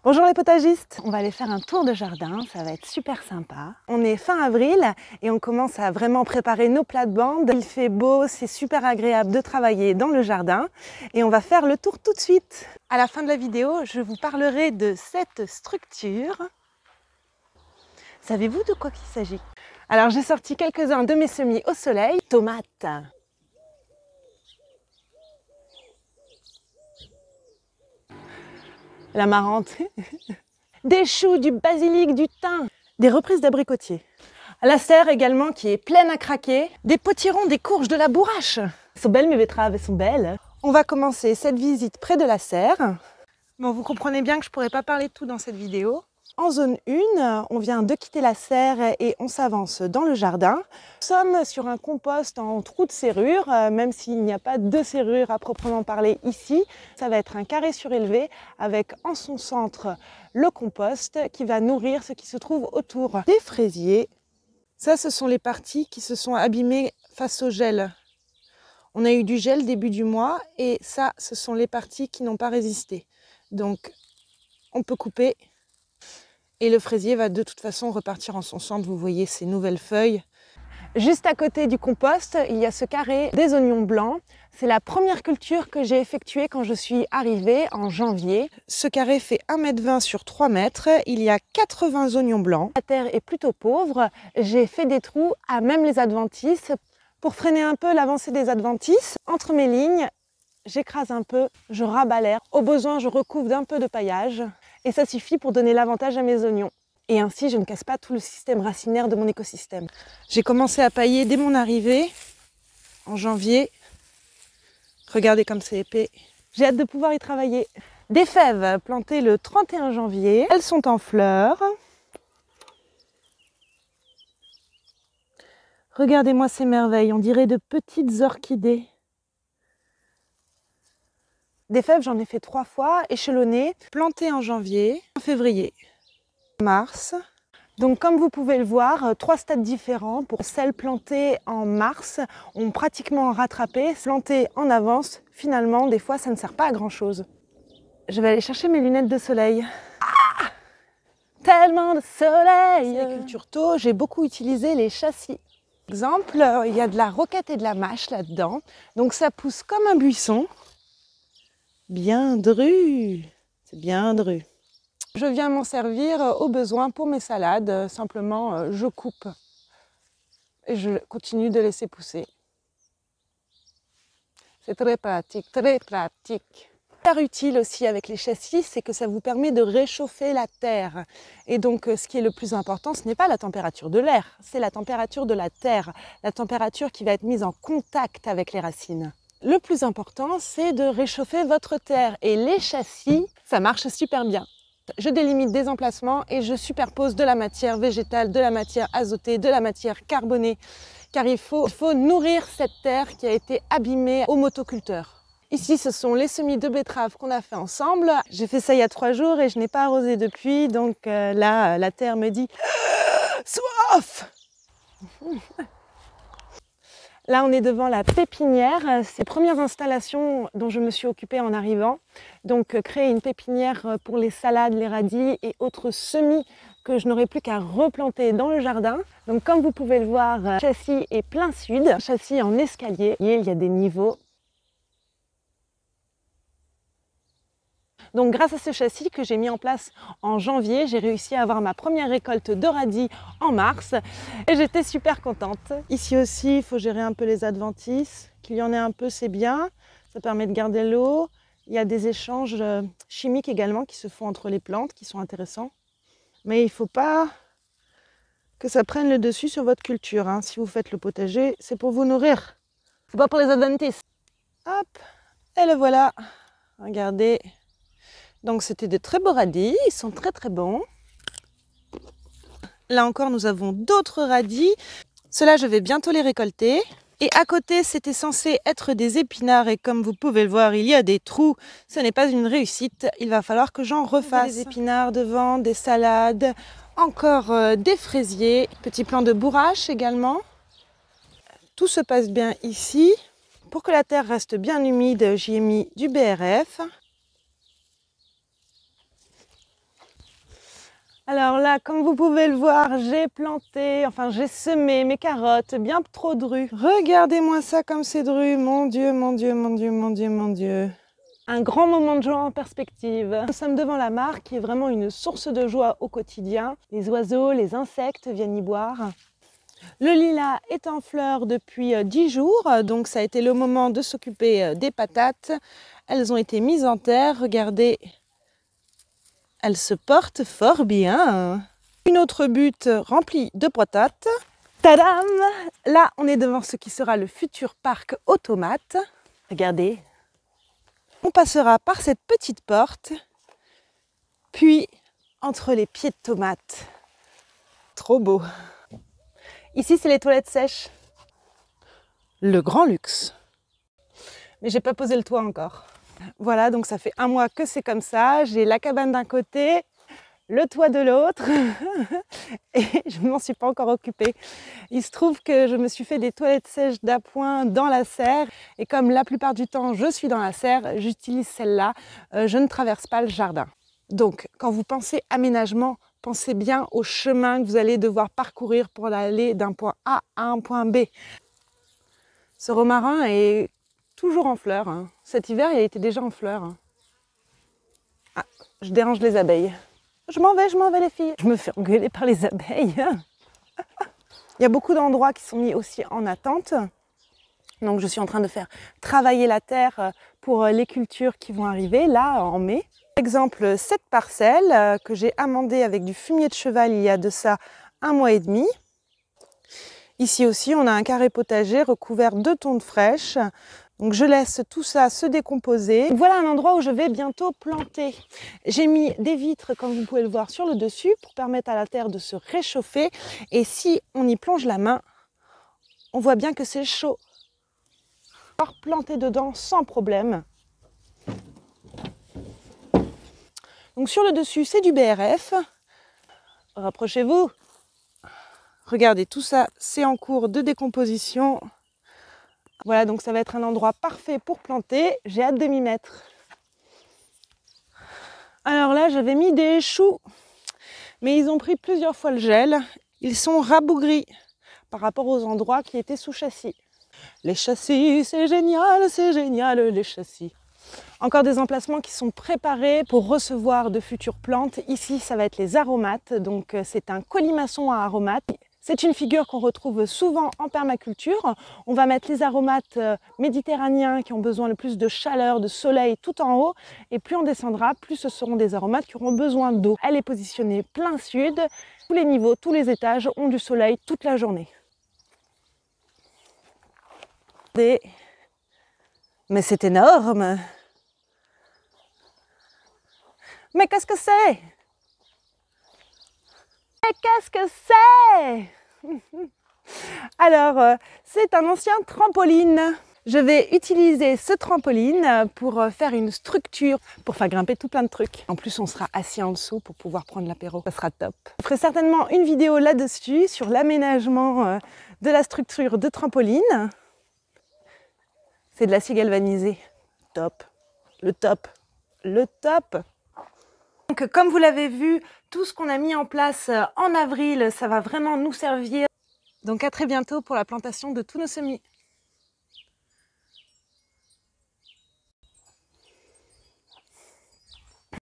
Bonjour les potagistes, on va aller faire un tour de jardin, ça va être super sympa. On est fin avril et on commence à vraiment préparer nos plates-bandes. Il fait beau, c'est super agréable de travailler dans le jardin et on va faire le tour tout de suite. À la fin de la vidéo, je vous parlerai de cette structure. Savez-vous de quoi il s'agit? Alors j'ai sorti quelques-uns de mes semis au soleil. Tomates. La marrante. Des choux, du basilic, du thym, des reprises d'abricotiers. La serre également qui est pleine à craquer. Des potirons, des courges, de la bourrache. Elles sont belles mes betteraves, elles sont belles. On va commencer cette visite près de la serre. Bon, vous comprenez bien que je ne pourrais pas parler de tout dans cette vidéo. En zone 1, on vient de quitter la serre et on s'avance dans le jardin. Nous sommes sur un compost en trou de serrure, même s'il n'y a pas de serrure à proprement parler ici. Ça va être un carré surélevé avec en son centre le compost qui va nourrir ce qui se trouve autour. Des fraisiers, ça ce sont les parties qui se sont abîmées face au gel. On a eu du gel début du mois et ça ce sont les parties qui n'ont pas résisté. Donc on peut couper. Et le fraisier va de toute façon repartir en son centre, vous voyez ces nouvelles feuilles. Juste à côté du compost, il y a ce carré des oignons blancs. C'est la première culture que j'ai effectuée quand je suis arrivée en janvier. Ce carré fait 1,20 m sur 3 mètres. Il y a 80 oignons blancs. La terre est plutôt pauvre. J'ai fait des trous à même les adventices pour freiner un peu l'avancée des adventices. Entre mes lignes, j'écrase un peu, je rabats l'air. Au besoin, je recouvre d'un peu de paillage. Et ça suffit pour donner l'avantage à mes oignons. Et ainsi, je ne casse pas tout le système racinaire de mon écosystème. J'ai commencé à pailler dès mon arrivée, en janvier. Regardez comme c'est épais. J'ai hâte de pouvoir y travailler. Des fèves plantées le 31 janvier. Elles sont en fleurs. Regardez-moi ces merveilles, on dirait de petites orchidées. Des fèves, j'en ai fait 3 fois, échelonnées, plantées en janvier, en février, mars. Donc comme vous pouvez le voir, 3 stades différents. Pour celles plantées en mars, ont pratiquement rattrapé. Plantées en avance, finalement, des fois, ça ne sert pas à grand-chose. Je vais aller chercher mes lunettes de soleil. Ah, tellement de soleil! C'est culture tôt, j'ai beaucoup utilisé les châssis. Par exemple, il y a de la roquette et de la mâche là-dedans. Donc ça pousse comme un buisson. Bien dru, c'est bien dru. Je viens m'en servir au besoin pour mes salades. Simplement, je coupe et je continue de laisser pousser. C'est très pratique, très pratique. Ce qui est utile aussi avec les châssis, c'est que ça vous permet de réchauffer la terre. Et donc, ce qui est le plus important, ce n'est pas la température de l'air, c'est la température de la terre, la température qui va être mise en contact avec les racines. Le plus important, c'est de réchauffer votre terre et les châssis, ça marche super bien. Je délimite des emplacements et je superpose de la matière végétale, de la matière azotée, de la matière carbonée, car il faut nourrir cette terre qui a été abîmée au motoculteur. Ici, ce sont les semis de betteraves qu'on a fait ensemble. J'ai fait ça il y a 3 jours et je n'ai pas arrosé depuis, donc là, la terre me dit « soif !» Là, on est devant la pépinière. C'est les premières installations dont je me suis occupée en arrivant. Donc, créer une pépinière pour les salades, les radis et autres semis que je n'aurai plus qu'à replanter dans le jardin. Donc, comme vous pouvez le voir, le châssis est plein sud, châssis en escalier. Et il y a des niveaux. Donc grâce à ce châssis que j'ai mis en place en janvier, j'ai réussi à avoir ma première récolte de radis en mars et j'étais super contente. Ici aussi, il faut gérer un peu les adventices. Qu'il y en ait un peu, c'est bien. Ça permet de garder l'eau. Il y a des échanges chimiques également qui se font entre les plantes qui sont intéressants. Mais il ne faut pas que ça prenne le dessus sur votre culture. Hein. Si vous faites le potager, c'est pour vous nourrir. C'est pas pour les adventices. Hop, et le voilà. Regardez. Donc c'était de très beaux radis, ils sont très très bons. Là encore nous avons d'autres radis. Ceux-là je vais bientôt les récolter. Et à côté c'était censé être des épinards et comme vous pouvez le voir il y a des trous. Ce n'est pas une réussite, il va falloir que j'en refasse. Des épinards devant, des salades, encore des fraisiers, petits plants de bourrache également. Tout se passe bien ici. Pour que la terre reste bien humide, j'y ai mis du BRF. Alors là, comme vous pouvez le voir, j'ai planté, enfin j'ai semé mes carottes, bien trop drues. Regardez-moi ça comme c'est dru, mon Dieu, mon Dieu, mon Dieu, mon Dieu, mon Dieu. Un grand moment de joie en perspective. Nous sommes devant la mare qui est vraiment une source de joie au quotidien. Les oiseaux, les insectes viennent y boire. Le lilas est en fleurs depuis 10 jours, donc ça a été le moment de s'occuper des patates. Elles ont été mises en terre, regardez. Elle se porte fort bien. Une autre butte remplie de patates. Tadam! Là, on est devant ce qui sera le futur parc aux tomates. Regardez. On passera par cette petite porte, puis entre les pieds de tomates. Trop beau. Ici, c'est les toilettes sèches. Le grand luxe. Mais j'ai pas posé le toit encore. Voilà, donc ça fait 1 mois que c'est comme ça. J'ai la cabane d'un côté, le toit de l'autre et je ne m'en suis pas encore occupée. Il se trouve que je me suis fait des toilettes sèches d'appoint dans la serre et comme la plupart du temps je suis dans la serre, j'utilise celle-là. Je ne traverse pas le jardin. Donc quand vous pensez aménagement, pensez bien au chemin que vous allez devoir parcourir pour aller d'un point A à un point B. Ce romarin est toujours en fleurs. Hein. Cet hiver, il était déjà en fleurs. Hein. Ah, je dérange les abeilles. Je m'en vais les filles. Je me fais engueuler par les abeilles. Il y a beaucoup d'endroits qui sont mis aussi en attente. Donc je suis en train de faire travailler la terre pour les cultures qui vont arriver là en mai. Par exemple, cette parcelle que j'ai amendée avec du fumier de cheval il y a de ça 1 mois et demi. Ici aussi, on a un carré potager recouvert de tondes fraîches. Donc je laisse tout ça se décomposer. Voilà un endroit où je vais bientôt planter. J'ai mis des vitres, comme vous pouvez le voir, sur le dessus pour permettre à la terre de se réchauffer. Et si on y plonge la main, on voit bien que c'est chaud. On va planter dedans sans problème. Donc sur le dessus, c'est du BRF. Rapprochez-vous. Regardez, tout ça, c'est en cours de décomposition. Voilà, donc ça va être un endroit parfait pour planter. J'ai hâte de m'y mettre. Alors là, j'avais mis des choux, mais ils ont pris plusieurs fois le gel. Ils sont rabougris par rapport aux endroits qui étaient sous châssis. Les châssis, c'est génial, les châssis. Encore des emplacements qui sont préparés pour recevoir de futures plantes. Ici, ça va être les aromates. Donc, c'est un colimaçon à aromates. C'est une figure qu'on retrouve souvent en permaculture. On va mettre les aromates méditerranéens qui ont besoin le plus de chaleur, de soleil tout en haut. Et plus on descendra, plus ce seront des aromates qui auront besoin d'eau. Elle est positionnée plein sud. Tous les niveaux, tous les étages ont du soleil toute la journée. Mais c'est énorme! Mais qu'est-ce que c'est? Mais qu'est-ce que c'est? Alors, c'est un ancien trampoline. Je vais utiliser ce trampoline pour faire une structure, pour faire grimper tout plein de trucs. En plus, on sera assis en dessous pour pouvoir prendre l'apéro. Ça sera top. Je ferai certainement une vidéo là-dessus, sur l'aménagement de la structure de trampoline. C'est de l'acier galvanisé. Top. Le top. Le top. Donc, comme vous l'avez vu, tout ce qu'on a mis en place en avril, ça va vraiment nous servir. Donc à très bientôt pour la plantation de tous nos semis.